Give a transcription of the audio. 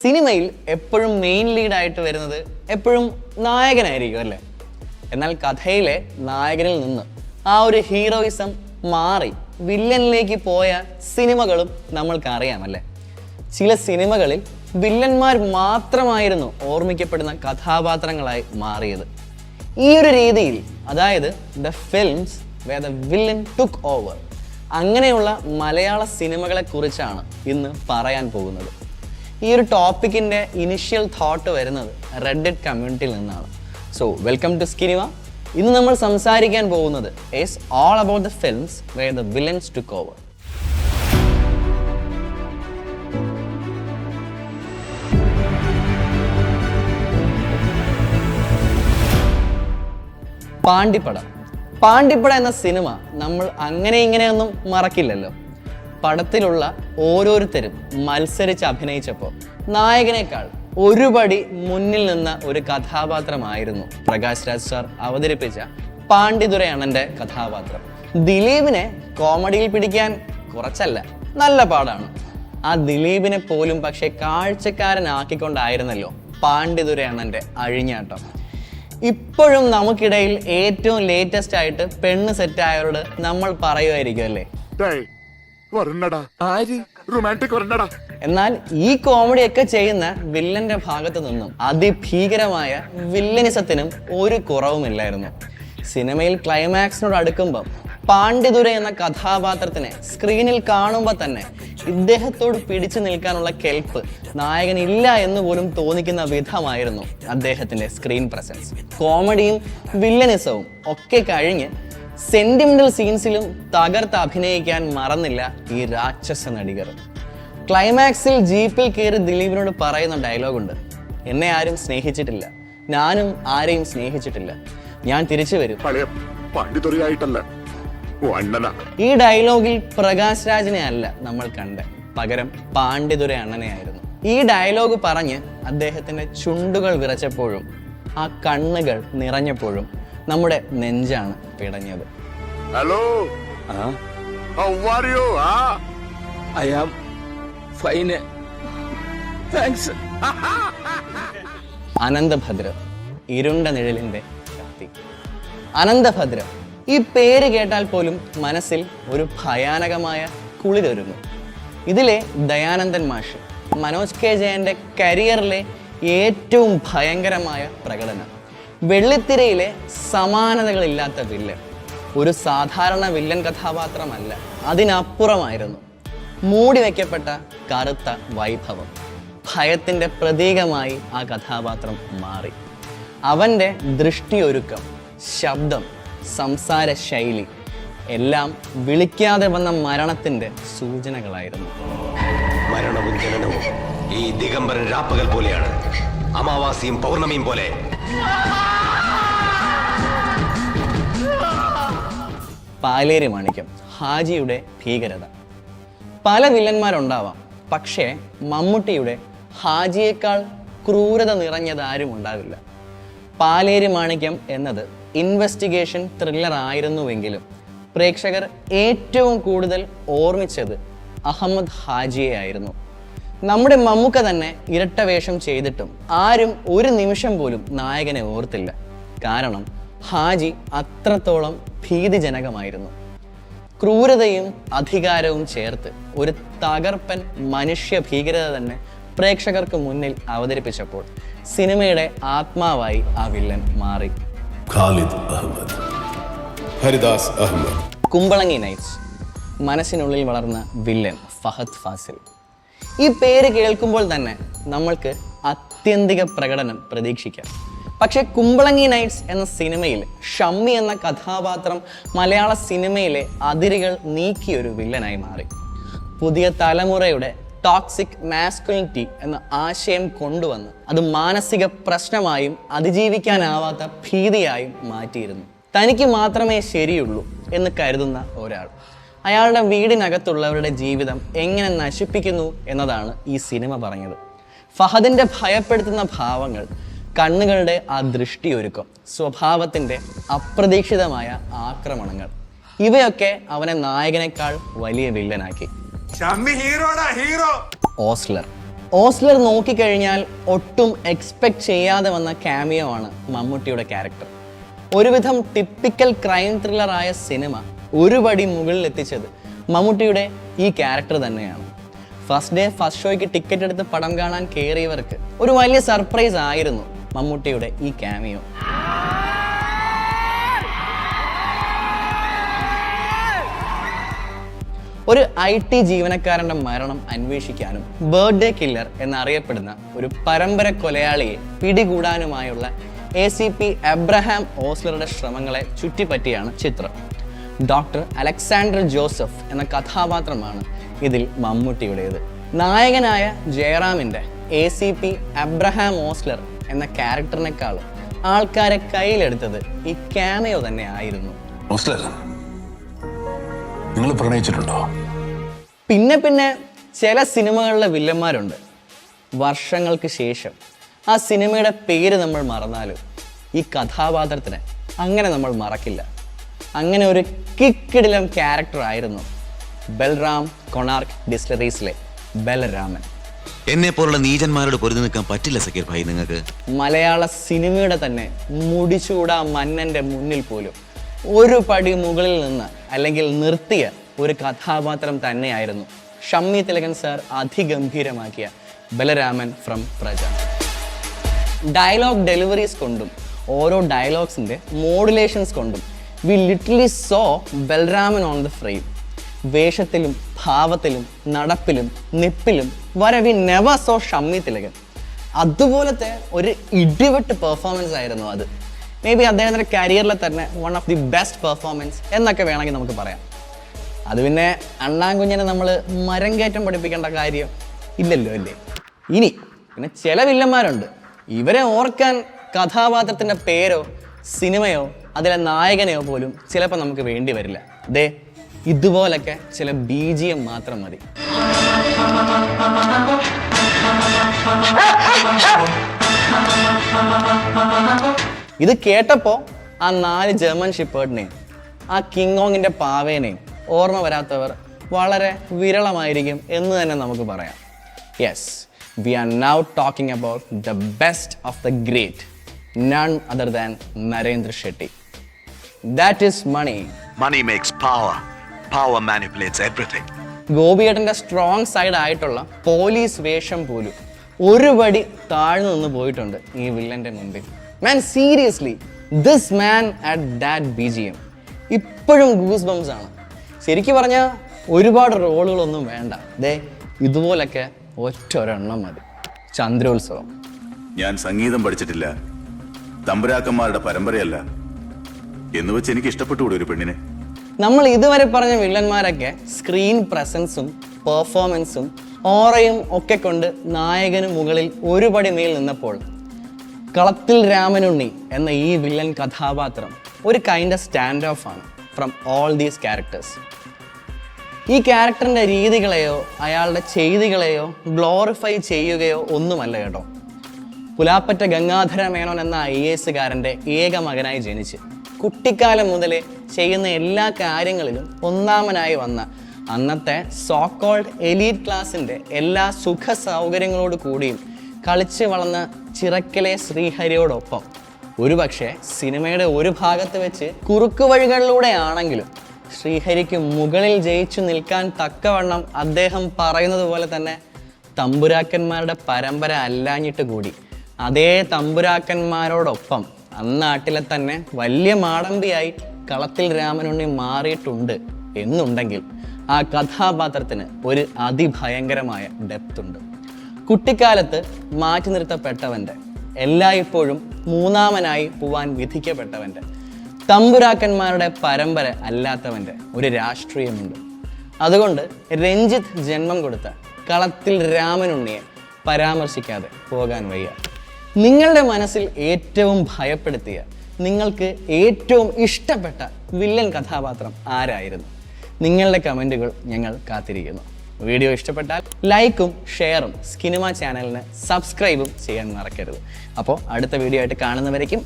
സിനിമയിൽ എപ്പോഴും മെയിൻ ലീഡായിട്ട് വരുന്നത് എപ്പോഴും നായകനായിരിക്കും അല്ലേ? എന്നാൽ കഥയിലെ നായകനിൽ നിന്ന് ആ ഒരു ഹീറോയിസം മാറി വില്ലനിലേക്ക് പോയ സിനിമകളും നമ്മൾക്കറിയാമല്ലേ? ചില സിനിമകളിൽ വില്ലന്മാർ മാത്രമായിരുന്നു ഓർമ്മിക്കപ്പെടുന്ന കഥാപാത്രങ്ങളായി മാറിയത്. ഈ ഒരു രീതിയിൽ, അതായത് the films where the villain took over, അങ്ങനെയുള്ള മലയാള സിനിമകളെ കുറിച്ചാണ് ഇന്ന് പറയാൻ പോകുന്നത്. ഈ ഒരു ടോപ്പിക്കിൻ്റെ ഇനിഷ്യൽ തോട്ട് വരുന്നത് റെഡിറ്റ് കമ്മ്യൂണിറ്റിയിൽ നിന്നാണ്. സോ വെൽക്കം ടു സ്കിനിമ. ഇന്ന് നമ്മൾ സംസാരിക്കാൻ പോകുന്നത് is all about the films where the villains took over. Pandippada എന്ന സിനിമ നമ്മൾ അങ്ങനെ ഇങ്ങനെയൊന്നും മറക്കില്ലല്ലോ. പടത്തിലുള്ള ഓരോരുത്തരും മത്സരിച്ച് അഭിനയിച്ചപ്പോൾ നായകനേക്കാൾ ഒരുപടി മുന്നിൽ നിന്ന ഒരു കഥാപാത്രമായിരുന്നു പ്രകാശ് രാജ് സാർ അവതരിപ്പിച്ച പാണ്ഡിതുറൈ അണ്ണന്റെ കഥാപാത്രം. ദിലീപിനെ കോമഡിയിൽ പിടിക്കാൻ കുറച്ചല്ല, നല്ല പാടാണ്. ആ ദിലീപിനെ പോലും പക്ഷെ കാഴ്ചക്കാരനാക്കിക്കൊണ്ടായിരുന്നല്ലോ പാണ്ഡിതുറൈ അണ്ണന്റെ അഴിഞ്ഞാട്ടം. ഇപ്പോഴും നമുക്കിടയിൽ ഏറ്റവും ലേറ്റസ്റ്റ് ആയിട്ട് പെണ്ണ് സെറ്റായവരോട് നമ്മൾ പറയുമായിരിക്കും അല്ലേ, എന്നാൽ ഈ കോമഡി ഒക്കെ ചെയ്യുന്ന വില്ലന്റെ ഭാഗത്ത് നിന്നും അതിഭീകരമായ വില്ലനിസത്തിനും ഒരു കുറവുമില്ലായിരുന്നു. സിനിമയിൽ ക്ലൈമാക്സിനോട് അടുക്കുമ്പോൾ പാണ്ഡിതുറൈ എന്ന കഥാപാത്രത്തിനെ സ്ക്രീനിൽ കാണുമ്പോൾ തന്നെ ഇദ്ദേഹത്തോട് പിടിച്ചു നിൽക്കാനുള്ള കെൽപ്പ് നായകനില്ല എന്ന് പോലും തോന്നിക്കുന്ന വിധമായിരുന്നു അദ്ദേഹത്തിന്റെ സ്ക്രീൻ പ്രസൻസ്. കോമഡിയും വില്ലനിസവും ഒക്കെ കഴിഞ്ഞ് സെന്റിമെന്റൽ സീൻസിലും തകർത്ത് അഭിനയിക്കാൻ മറന്നില്ല ഈ രാക്ഷസ നടികർ. ക്ലൈമാക്സിൽ ജീപ്പിൽ കയറി ദിലീപിനോട് പറയുന്ന ഡയലോഗുണ്ട്, എന്നെ ആരും സ്നേഹിച്ചിട്ടില്ല, ഞാനും ആരെയും സ്നേഹിച്ചിട്ടില്ല, ഞാൻ തിരിച്ചു വരും. ഈ ഡയലോഗിൽ പ്രകാശ് രാജിനെ അല്ല നമ്മൾ കണ്ടത്, പകരം പാണ്ഡിതുറൈ അണ്ണനെയായിരുന്നു. ഈ ഡയലോഗ് പറഞ്ഞ് അദ്ദേഹത്തിന്റെ ചുണ്ടുകൾ വിറച്ചപ്പോഴും ആ കണ്ണുകൾ നിറഞ്ഞപ്പോഴും നമ്മുടെ നെഞ്ചാണ് പിടഞ്ഞത്. Hello, how are you? I am fine. Thanks. Ananthabhadra, ഇരുണ്ട നിഴലിന്റെ ശക്തി. അനന്തഭദ്ര, ഈ പേര് കേട്ടാൽ പോലും മനസ്സിൽ ഒരു ഭയാനകമായ കുളിരൊരുങ്ങും. ഇതിലെ ദയാനന്ദൻ മാഷ്, മനോജ് കെ ജയന്റെ കരിയറിലെ ഏറ്റവും ഭയങ്കരമായ പ്രകടനം. വെള്ളിത്തിരയിലെ സമാനതകളില്ലാത്ത വില്ലൻ. ഒരു സാധാരണ വില്ലൻ കഥാപാത്രമല്ല, അതിനപ്പുറമായിരുന്നു. മൂടി വയ്ക്കപ്പെട്ട കറുത്ത വൈഭവം. ഭയത്തിൻ്റെ പ്രതീകമായി ആ കഥാപാത്രം മാറി. അവൻ്റെ ദൃഷ്ടിയൊരുക്കം, ശബ്ദം, സംസാര ശൈലി എല്ലാം വിളിക്കാതെ വന്ന മരണത്തിൻ്റെ സൂചനകളായിരുന്നു. മരണവും ജനനവും ഈ ദിഗംബരൻ രാപ്പകൽ പോലെയാണ്, അമാവാസിയും പൗർണമിയും പോലെ. പാലേരി മാണിക്യം, ഹാജിയുടെ ഭീകരത. പല വില്ലന്മാരുണ്ടാവാം, പക്ഷേ മമ്മൂട്ടിയുടെ ഹാജിയേക്കാൾ ക്രൂരത നിറഞ്ഞതാരും ഉണ്ടാവില്ല. പാലേരി മാണിക്യം എന്നത് ഇൻവെസ്റ്റിഗേഷൻ ത്രില്ലർ ആയിരുന്നുവെങ്കിലും പ്രേക്ഷകർ ഏറ്റവും കൂടുതൽ ഓർമ്മിച്ചത് അഹമ്മദ് ഹാജിയെ ആയിരുന്നു. നമ്മുടെ മമ്മൂക്ക തന്നെ ഇരട്ട വേഷം ചെയ്തിട്ടും ആരും ഒരു നിമിഷം പോലും നായകനെ ഓർത്തില്ല. കാരണം ഹാജി അത്രത്തോളം ഭീതിജനകമായിരുന്നു. ക്രൂരതയും അധികാരവും ചേർത്ത് ഒരു തകർപ്പൻ മനുഷ്യ ഭീകരത തന്നെ പ്രേക്ഷകർക്ക് മുന്നിൽ അവതരിപ്പിച്ചപ്പോൾ സിനിമയുടെ ആത്മാവായി ആ വില്ലൻ മാറി. ഖാലിദ് അഹമ്മദ്, ഹരിദാസ് അഹമ്മദ്. കുമ്പളങ്ങി നൈറ്റ്സ്, മനസ്സിനുള്ളിൽ വളർന്ന വില്ലൻ ഫഹദ് ഫാസിൽ. ഈ പേര് കേൾക്കുമ്പോൾ തന്നെ നമ്മൾക്ക് ആത്യന്തിക പ്രകടനം പ്രതീക്ഷിക്കാം. പക്ഷേ കുമ്പളങ്ങി നൈറ്റ്സ് എന്ന സിനിമയിൽ ഷമ്മി എന്ന കഥാപാത്രം മലയാള സിനിമയിലെ അതിരുകൾ നീക്കിയൊരു വില്ലനായി മാറി. പുതിയ തലമുറയുടെ ടോക്സിക് മാസ്കുലിനിറ്റി എന്ന ആശയം കൊണ്ടുവന്ന് അത് മാനസിക പ്രശ്നമായും അതിജീവിക്കാനാവാത്ത ഭീതിയായും മാറ്റിയിരുന്നു. തനിക്ക് മാത്രമേ ശരിയുള്ളൂ എന്ന് കരുതുന്ന ഒരാൾ അയാളുടെ വീടിനകത്തുള്ളവരുടെ ജീവിതം എങ്ങനെ നശിപ്പിക്കുന്നു എന്നതാണ് ഈ സിനിമ പറഞ്ഞത്. ഫഹദിൻ്റെ ഭയപ്പെടുത്തുന്ന ഭാവങ്ങൾ, കണ്ണുകളുടെ ആ ദൃഷ്ടിയൊരുക്കം, സ്വഭാവത്തിൻ്റെ അപ്രതീക്ഷിതമായ ആക്രമണങ്ങൾ, ഇവയൊക്കെ അവനെ നായകനേക്കാൾ വലിയ വില്ലനാക്കി. ഹീറോ ഓസ്ലർ, ഓസ്ലർ നോക്കിക്കഴിഞ്ഞാൽ ഒട്ടും എക്സ്പെക്ട് ചെയ്യാതെ വന്ന ക്യാമിയോ ആണ് മമ്മൂട്ടിയുടെ ക്യാരക്ടർ. ഒരുവിധം ടിപ്പിക്കൽ ക്രൈം ത്രില്ലറായ സിനിമ ഒരു പടി മുകളിൽ എത്തിച്ചത് മമ്മൂട്ടിയുടെ ഈ ക്യാരക്ടർ തന്നെയാണ്. ഫസ്റ്റ് ഡേ ഫസ്റ്റ് ഷോയ്ക്ക് ടിക്കറ്റ് എടുത്ത് പടം കാണാൻ കയറിയവർക്ക് ഒരു വലിയ സർപ്രൈസ് ആയിരുന്നു മമ്മൂട്ടിയുടെ ഈ ക്യാമിയോ. ഒരു IT ജീവനക്കാരൻ്റെ മരണം അന്വേഷിക്കാനും ബർത്ത്ഡേ കില്ലർ എന്നറിയപ്പെടുന്ന ഒരു പരമ്പര കൊലയാളിയെ പിടികൂടാനുമായുള്ള ACP എബ്രഹാം ഓസ്ലറുടെ ശ്രമങ്ങളെ ചുറ്റിപ്പറ്റിയാണ് ചിത്രം. ഡോക്ടർ അലക്സാണ്ടർ ജോസഫ് എന്ന കഥാപാത്രമാണ് ഇതിൽ മമ്മൂട്ടിയുടേത്. നായകനായ ജയറാമിൻ്റെ ACP എബ്രഹാം ഓസ്ലർ എന്ന ക്യാരക്ടറിനേക്കാളും ആൾക്കാരെ കയ്യിലെടുത്തത് ഈ ക്യാമിയോ തന്നെ ആയിരുന്നു. നിങ്ങൾ പ്രണയിച്ചിട്ടുണ്ടോ? പിന്നെ ചില സിനിമകളിലെ വില്ലന്മാരുണ്ട്, വർഷങ്ങൾക്ക് ശേഷം ആ സിനിമയുടെ പേര് നമ്മൾ മറന്നാലും ഈ കഥാപാത്രത്തിനെ അങ്ങനെ നമ്മൾ മറക്കില്ല. അങ്ങനെ ഒരു കിക്കിടിലം ക്യാരക്ടർ ആയിരുന്നു ബൽറാം കൊണാർക്ക് ഡിസ്റ്റിലറീസിലെ ബലരാമൻ. എന്നെ പോലുള്ള നീചന്മാരോട് പൊരുതി നിൽക്കാൻ പറ്റില്ല സക്കീർ ഭായി നിങ്ങൾക്ക്. മലയാള സിനിമയുടെ തന്നെ മുടിച്ചൂടാ മന്നൻ്റെ മുന്നിൽ പോലും ഒരു പടി മുകളിൽ നിന്ന് അല്ലെങ്കിൽ നിർത്തിയ ഒരു കഥാപാത്രം തന്നെയായിരുന്നു ഷമ്മി തിലകൻ സാർ അതിഗംഭീരമാക്കിയ Balaraman from Praja. Dialogue deliveries കൊണ്ടും ഓരോ ഡയലോഗ്സിൻ്റെ മോഡുലേഷൻസ് കൊണ്ടും we literally saw Balaraman on the frame. വേഷത്തിലും ഭാവത്തിലും നടപ്പിലും നിപ്പിലും വരെ we never saw Shammi Thilakan. അതുപോലത്തെ ഒരു ഇടിവെട്ട് പെർഫോമൻസ് ആയിരുന്നു അത്. മേ ബി അദ്ദേഹത്തിൻ്റെ കരിയറിലെ തന്നെ one of the best performance എന്നൊക്കെ വേണമെങ്കിൽ നമുക്ക് പറയാം. അത് പിന്നെ അണ്ണാൻകുഞ്ഞിനെ നമ്മൾ മരം കയറ്റം പഠിപ്പിക്കേണ്ട കാര്യം ഇല്ലല്ലോ അല്ലേ. ഇനി പിന്നെ ചില വില്ലന്മാരുണ്ട്, ഇവരെ ഓർക്കാൻ കഥാപാത്രത്തിൻ്റെ പേരോ സിനിമയോ അതിലെ നായകനെയോ പോലും ചിലപ്പോൾ നമുക്ക് വേണ്ടി വരില്ല. ദേ ഇതുപോലൊക്കെ ചില BGM മാത്രം മതി. ഇത് കേട്ടപ്പോൾ ആ 4 ജർമ്മൻ ഷിപ്പേർഡിനെയും ആ കിങ്ങോങ്ങിൻ്റെ പാവേനെയും ഓർമ്മ വരാത്തവർ വളരെ വിരളമായിരിക്കും എന്ന് തന്നെ നമുക്ക് പറയാം. Yes, we are now talking about the best of the great, none other than Narendra Shetty. That is money. Money makes power. Power manipulates everything. ഗോപിയേട്ടൻ്റെ സ്ട്രോങ് സൈഡ് ആയിട്ടുള്ള പോലീസ് വേഷം പോലും ഒരു പടി താഴ്ന്നു നിന്ന് പോയിട്ടുണ്ട് ഈ വില്ലൻ്റെ മുമ്പിൽ. Man seriously, this man at that BGM ഇപ്പോഴും ഗൂസ് ബംസ് ആണ്. ശരിക്കും പറഞ്ഞാൽ ഒരുപാട് റോളുകളൊന്നും വേണ്ട, ദേ ഇതുപോലൊക്കെ ഒറ്റൊരെണ്ണം മതി. ചന്ദ്രോത്സവം. ഞാൻ സംഗീതം പഠിച്ചിട്ടില്ല, തമ്പുരാക്കന്മാരുടെ പരമ്പരയല്ല എന്ന് വെച്ച് എനിക്ക് ഇഷ്ടപ്പെട്ടുകൂടി ഒരു പെണ്ണിനെ. നമ്മൾ ഇതുവരെ പറഞ്ഞ വില്ലന്മാരൊക്കെ സ്ക്രീൻ പ്രസൻസും പെർഫോമൻസും ഓറയും ഒക്കെ കൊണ്ട് നായകന് മുകളിൽ ഒരു പടി മേൽ നിന്നപ്പോൾ കളത്തിൽ രാമനുണ്ണി എന്ന ഈ വില്ലൻ കഥാപാത്രം ഒരു കൈൻഡ് ഓഫ് സ്റ്റാൻഡ് ഓഫ് ആണ് ഫ്രം ഓൾ ദീസ് ക്യാരക്ടേഴ്സ്. ഈ ക്യാരക്ടറിൻ്റെ രീതികളെയോ അയാളുടെ ചെയ്തികളെയോ ഗ്ലോറിഫൈ ചെയ്യുകയോ ഒന്നുമല്ല കേട്ടോ. പുലാപ്പറ്റ ഗംഗാധര മേനോൻ എന്ന IAS-കാരൻ്റെ ഏക മകനായി ജനിച്ച് കുട്ടിക്കാലം മുതലേ ചെയ്യുന്ന എല്ലാ കാര്യങ്ങളിലും ഒന്നാമനായി വന്ന അന്നത്തെ സോക്കോൾഡ് എലീറ്റ് ക്ലാസിൻ്റെ എല്ലാ സുഖ സൗകര്യങ്ങളോട് കൂടിയും കളിച്ച് വളർന്ന ചിറക്കലെ ശ്രീഹരിയോടൊപ്പം ഒരുപക്ഷെ സിനിമയുടെ ഒരു ഭാഗത്ത് വെച്ച് കുറുക്കു വഴികളിലൂടെ ആണെങ്കിലും ശ്രീഹരിക്ക് മുകളിൽ ജയിച്ചു നിൽക്കാൻ തക്കവണ്ണം അദ്ദേഹം പറയുന്നത് പോലെ തന്നെ തമ്പുരാക്കന്മാരുടെ പരമ്പര അല്ലാഞ്ഞിട്ട് കൂടി അതേ തമ്പുരാക്കന്മാരോടൊപ്പം അന്നാട്ടിലെ തന്നെ വലിയ മാടമ്പിയായി കളത്തിൽ രാമനുണ്ണി മാറിയിട്ടുണ്ട് എന്നുണ്ടെങ്കിൽ ആ കഥാപാത്രത്തിന് ഒരു അതിഭയങ്കരമായ ഡെപ്ത് ഉണ്ട്. കുട്ടിക്കാലത്ത് മാറ്റി നിർത്തപ്പെട്ടവൻ്റെ, എല്ലായ്പ്പോഴും മൂന്നാമനായി പോവാൻ വിധിക്കപ്പെട്ടവൻ്റെ, തമ്പുരാക്കന്മാരുടെ പരമ്പര അല്ലാത്തവൻ്റെ ഒരു രാഷ്ട്രീയമുണ്ട്. അതുകൊണ്ട് രഞ്ജിത്ത് ജന്മം കൊടുത്ത കളത്തിൽ രാമനുണ്ണിയെ പരാമർശിക്കാതെ പോകാൻ വയ്യ. നിങ്ങളുടെ മനസ്സിൽ ഏറ്റവും ഭയപ്പെടുത്തിയ, നിങ്ങൾക്ക് ഏറ്റവും ഇഷ്ടപ്പെട്ട വില്ലൻ കഥാപാത്രം ആരായിരുന്നു? നിങ്ങളുടെ കമൻറ്റുകൾ ഞങ്ങൾ കാത്തിരിക്കുന്നു. വീഡിയോ ഇഷ്ടപ്പെട്ടാൽ ലൈക്കും ഷെയറും സ്കിനിമ ചാനലിന് സബ്സ്ക്രൈബും ചെയ്യാൻ മറക്കരുത്. അപ്പോൾ അടുത്ത വീഡിയോ ആയിട്ട് കാണുന്നവരേക്കും